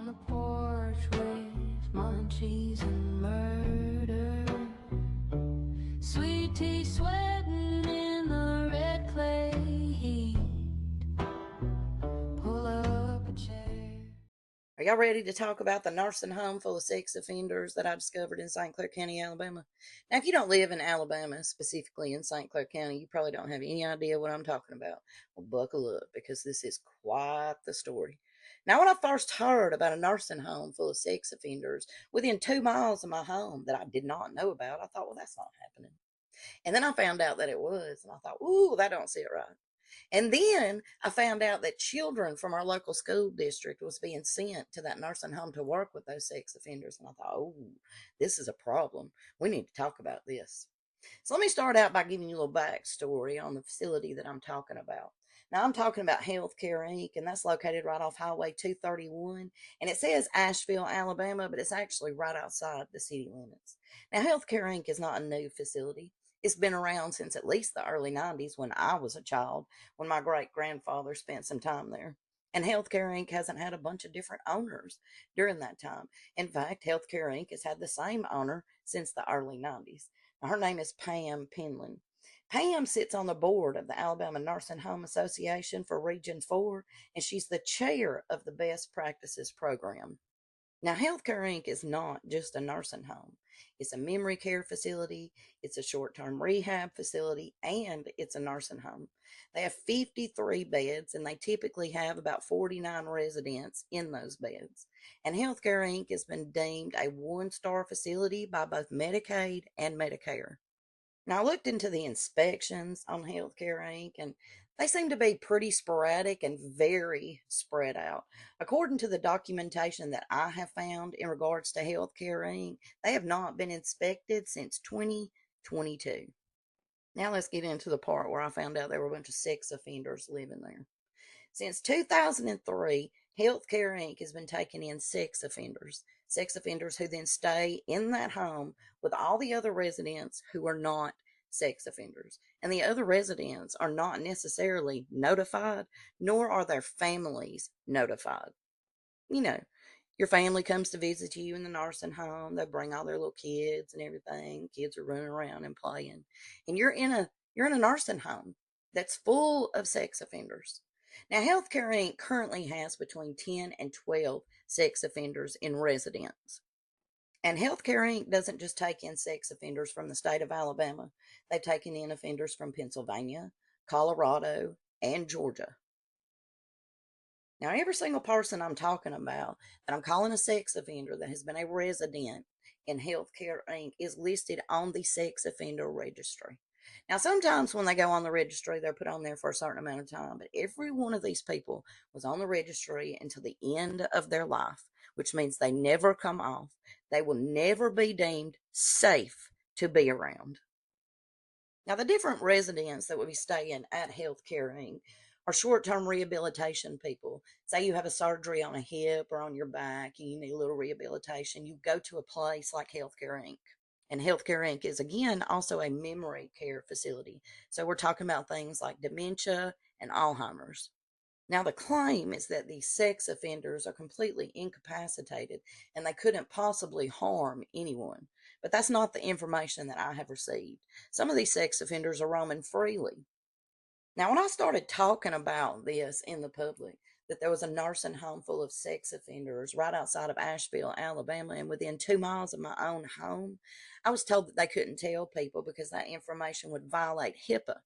on the porch with munchies and murder. Sweet tea sweating in the red clay heat. Pull up a chair. Are y'all ready to talk about the nursing home full of sex offenders that I discovered in St. Clair County, Alabama? Now, if you don't live in Alabama, specifically in St. Clair County, you probably don't have any idea what I'm talking about. Well, buckle up, because this is quite the story. Now, when I first heard about a nursing home full of sex offenders within 2 miles of my home that I did not know about, I thought, well, that's not happening. And then I found out that it was, and I thought, ooh, that don't sit right. And then I found out that children from our local school district was being sent to that nursing home to work with those sex offenders. And I thought, oh, this is a problem. We need to talk about this. So let me start out by giving you a little backstory on the facility that I'm talking about. Now, I'm talking about Healthcare Inc., and that's located right off Highway 231. And it says Asheville, Alabama, but it's actually right outside the city limits. Now, Healthcare Inc. is not a new facility. It's been around since at least the early 90s when I was a child, when my great grandfather spent some time there. And Healthcare Inc. hasn't had a bunch of different owners during that time. In fact, Healthcare Inc. has had the same owner since the early 90s. Now, her name is Pam Penland. Pam sits on the board of the Alabama Nursing Home Association for Region 4, and she's the chair of the Best Practices Program. Now, Healthcare Inc. is not just a nursing home. It's a memory care facility, it's a short-term rehab facility, and it's a nursing home. They have 53 beds, and they typically have about 49 residents in those beds. And Healthcare Inc. has been deemed a one-star facility by both Medicaid and Medicare. Now, I looked into the inspections on Healthcare Inc., and they seem to be pretty sporadic and very spread out. According to the documentation that I have found in regards to Healthcare Inc., they have not been inspected since 2022. Now, let's get into the part where I found out there were a bunch of sex offenders living there. Since 2003, Healthcare Inc. has been taking in sex offenders who then stay in that home with all the other residents who are not sex offenders. And the other residents are not necessarily notified, nor are their families notified. You know, your family comes to visit you in the nursing home, they bring all their little kids and everything. Kids are running around and playing. And you're in a nursing home that's full of sex offenders. Now, Healthcare Inc. currently has between 10 and 12 sex offenders in residence. And Healthcare Inc. doesn't just take in sex offenders from the state of Alabama, they've taken in offenders from Pennsylvania, Colorado, and Georgia. Now, every single person I'm talking about that I'm calling a sex offender that has been a resident in Healthcare Inc. is listed on the sex offender registry. Now, sometimes when they go on the registry, they're put on there for a certain amount of time, but every one of these people was on the registry until the end of their life, which means they never come off. They will never be deemed safe to be around. Now, the different residents that will be staying at Healthcare Inc. are short-term rehabilitation people. Say you have a surgery on a hip or on your back and you need a little rehabilitation, you go to a place like Healthcare Inc. And Healthcare Inc. is, again, also a memory care facility. So we're talking about things like dementia and Alzheimer's. Now, the claim is that these sex offenders are completely incapacitated and they couldn't possibly harm anyone. But that's not the information that I have received. Some of these sex offenders are roaming freely. Now, when I started talking about this in the public, that there was a nursing home full of sex offenders right outside of Asheville, Alabama, and within 2 miles of my own home, I was told that they couldn't tell people because that information would violate HIPAA.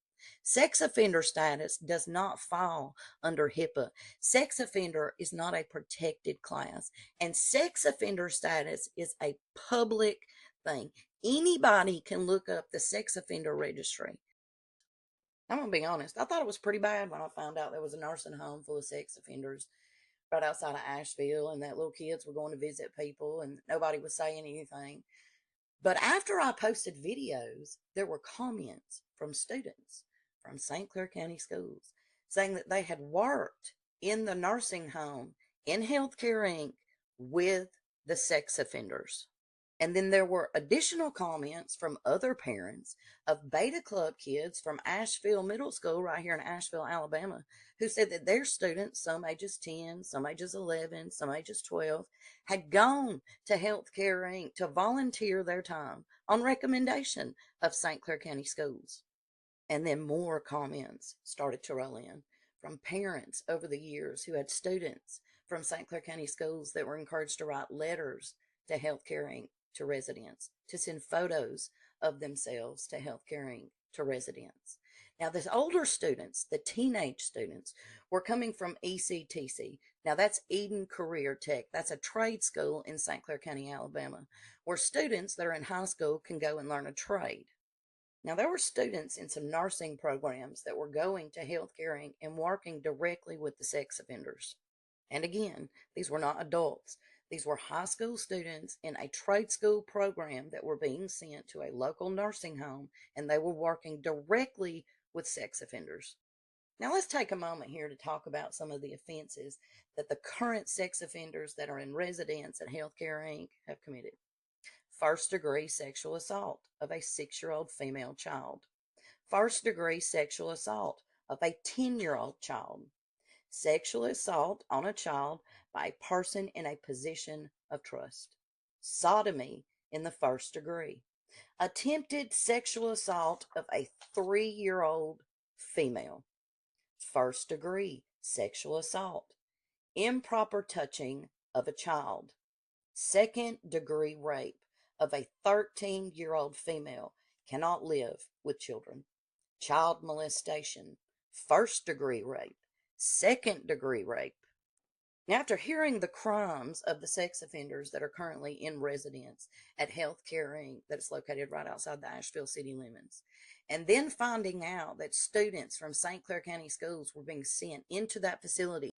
Sex offender status does not fall under HIPAA. Sex offender is not a protected class, and sex offender status is a public thing. Anybody can look up the sex offender registry. I'm gonna be honest. I thought it was pretty bad when I found out there was a nursing home full of sex offenders right outside of Asheville, and that little kids were going to visit people, and nobody was saying anything. But after I posted videos, there were comments from students from St. Clair County schools saying that they had worked in the nursing home in Healthcare Inc. with the sex offenders. And then there were additional comments from other parents of Beta Club kids from Asheville Middle School, right here in Asheville, Alabama, who said that their students, some ages 10, some ages 11, some ages 12, had gone to Healthcare Inc. to volunteer their time on recommendation of St. Clair County Schools. And then more comments started to roll in from parents over the years who had students from St. Clair County Schools that were encouraged to write letters to Healthcare Inc. to residents, to send photos of themselves to Healthcare Inc. to residents. Now, the older students, the teenage students, were coming from ECTC. Now, that's Eden Career Tech. That's a trade school in St. Clair County, Alabama, where students that are in high school can go and learn a trade. Now, there were students in some nursing programs that were going to Healthcare Inc. and working directly with the sex offenders. And again, these were not adults. These were high school students in a trade school program that were being sent to a local nursing home, and they were working directly with sex offenders. Now, let's take a moment here to talk about some of the offenses that the current sex offenders that are in residence at Healthcare Inc. have committed. First-degree sexual assault of a 6-year-old female child. First-degree sexual assault of a 10-year-old child. Sexual assault on a child by a person in a position of trust. Sodomy in the first degree. Attempted sexual assault of a 3-year-old female. First degree sexual assault. Improper touching of a child. Second degree rape of a 13-year-old female. Cannot live with children. Child molestation. First degree rape. Second degree rape. Now, after hearing the crimes of the sex offenders that are currently in residence at Healthcare Inc., that is located right outside the Asheville city limits, and then finding out that students from St. Clair County schools were being sent into that facility,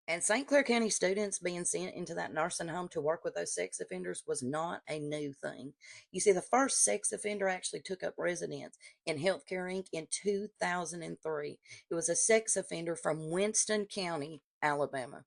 and St. Clair County students being sent into that nursing home to work with those sex offenders was not a new thing. You see, the first sex offender actually took up residence in Healthcare Inc. in 2003. It was a sex offender from Winston County, Alabama.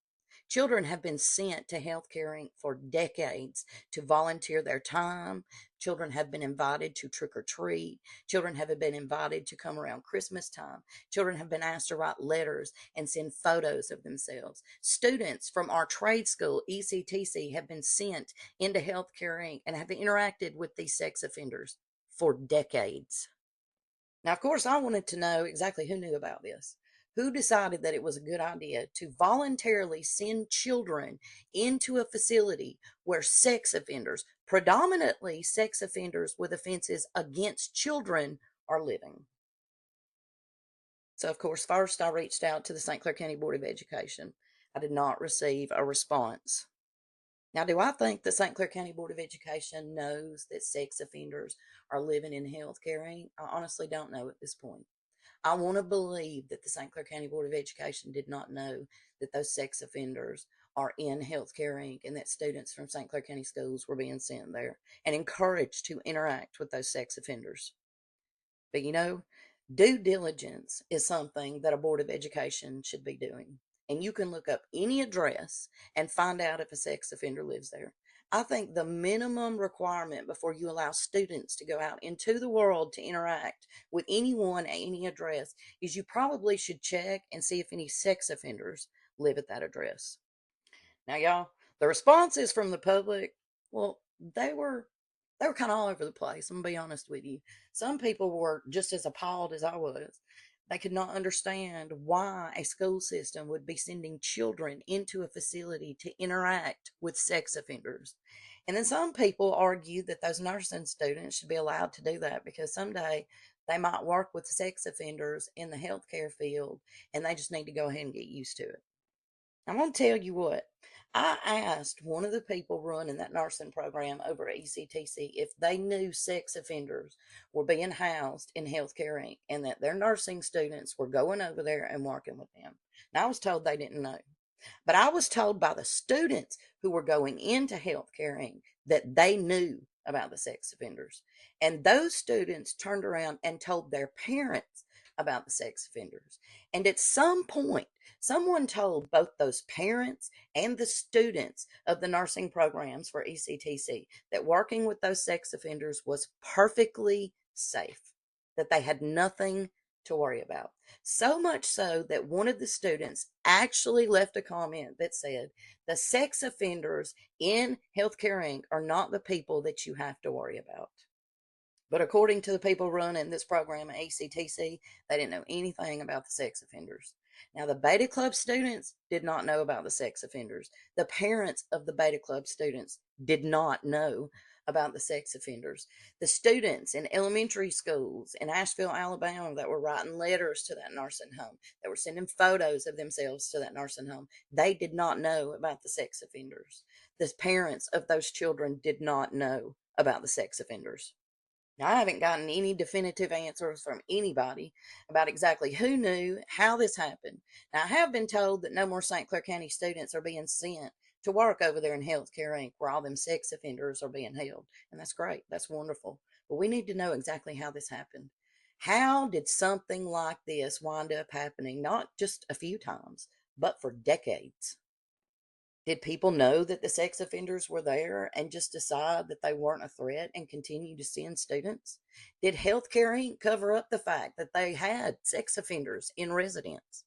Children have been sent to Healthcare Inc. for decades to volunteer their time. Children have been invited to trick or treat. Children have been invited to come around Christmas time. Children have been asked to write letters and send photos of themselves. Students from our trade school, ECTC, have been sent into Healthcare Inc. and have interacted with these sex offenders for decades. Now, of course, I wanted to know exactly who knew about this. Who decided that it was a good idea to voluntarily send children into a facility where sex offenders, predominantly sex offenders with offenses against children, are living? So, of course, first I reached out to the St. Clair County Board of Education. I did not receive a response. Now, do I think the St. Clair County Board of Education knows that sex offenders are living in Healthcare Inc.? I honestly don't know at this point. I want to believe that the St. Clair County Board of Education did not know that those sex offenders are in Healthcare Inc. and that students from St. Clair County schools were being sent there and encouraged to interact with those sex offenders. But due diligence is something that a Board of Education should be doing. And you can look up any address and find out if a sex offender lives there. I think the minimum requirement before you allow students to go out into the world to interact with anyone at any address is you probably should check and see if any sex offenders live at that address. Now, y'all, the responses from the public, well, they were kind of all over the place. I'm gonna be honest with you. Some people were just as appalled as I was. They could not understand why a school system would be sending children into a facility to interact with sex offenders. And then some people argued that those nursing students should be allowed to do that because someday they might work with sex offenders in the healthcare field and they just need to go ahead and get used to it. I'm going to tell you what. I asked one of the people running that nursing program over at ECTC if they knew sex offenders were being housed in Healthcare Inc. and that their nursing students were going over there and working with them. And I was told they didn't know. But I was told by the students who were going into Healthcare Inc. that they knew about the sex offenders. And those students turned around and told their parents about the sex offenders. And at some point, someone told both those parents and the students of the nursing programs for ECTC that working with those sex offenders was perfectly safe, that they had nothing to worry about. So much so that one of the students actually left a comment that said, the sex offenders in Healthcare Inc. are not the people that you have to worry about. But according to the people running this program at ACTC, they didn't know anything about the sex offenders. Now, the Beta Club students did not know about the sex offenders. The parents of the Beta Club students did not know about the sex offenders. The students in elementary schools in Asheville, Alabama, that were writing letters to that nursing home, that were sending photos of themselves to that nursing home, they did not know about the sex offenders. The parents of those children did not know about the sex offenders. Now, I haven't gotten any definitive answers from anybody about exactly who knew how this happened. Now, I have been told that no more St. Clair County students are being sent to work over there in Healthcare Inc., where all them sex offenders are being held. And that's great. That's wonderful. But we need to know exactly how this happened. How did something like this wind up happening, not just a few times, but for decades? Did people know that the sex offenders were there and just decide that they weren't a threat and continue to send students? Did Healthcare Inc. cover up the fact that they had sex offenders in residence?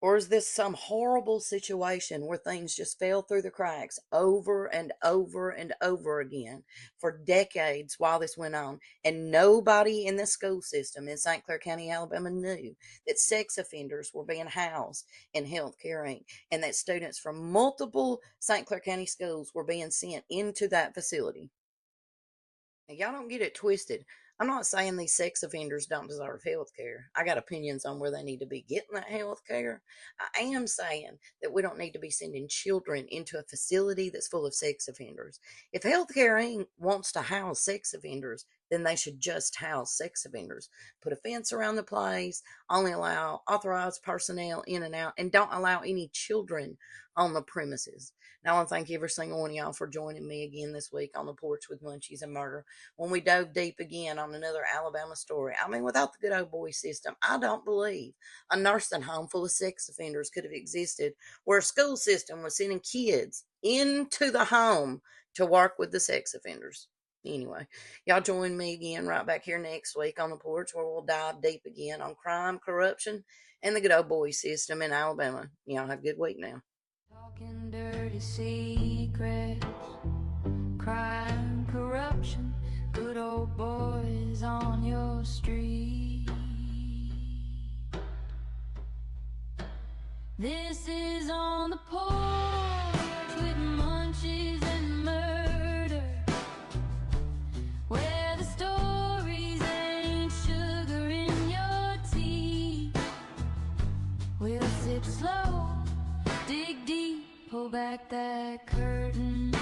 Or is this some horrible situation where things just fell through the cracks over and over and over again for decades while this went on? And nobody in the school system in St. Clair County, Alabama knew that sex offenders were being housed in Healthcare Inc. and that students from multiple St. Clair County schools were being sent into that facility. Now, y'all don't get it twisted. I'm not saying these sex offenders don't deserve health care. I got opinions on where they need to be getting that health care. I am saying that we don't need to be sending children into a facility that's full of sex offenders. If Healthcare Inc. wants to house sex offenders, then they should just house sex offenders. Put a fence around the place, only allow authorized personnel in and out, and don't allow any children on the premises. Now, I want to thank every single one of y'all for joining me again this week on the porch with Munchies and Murder, when we dove deep again on another Alabama story. I mean, without the good old boy system, I don't believe a nursing home full of sex offenders could have existed, where a school system was sending kids into the home to work with the sex offenders. Anyway, y'all join me again right back here next week on the porch, where we'll dive deep again on crime, corruption, and the good old boy system in Alabama. Y'all have a good week now. Talking dirty secrets, crime, corruption, good old boys on your street. This is on the porch with Munchies and Murder, where the stories ain't sugar in your tea. We'll sip slow, dig deep, pull back that curtain.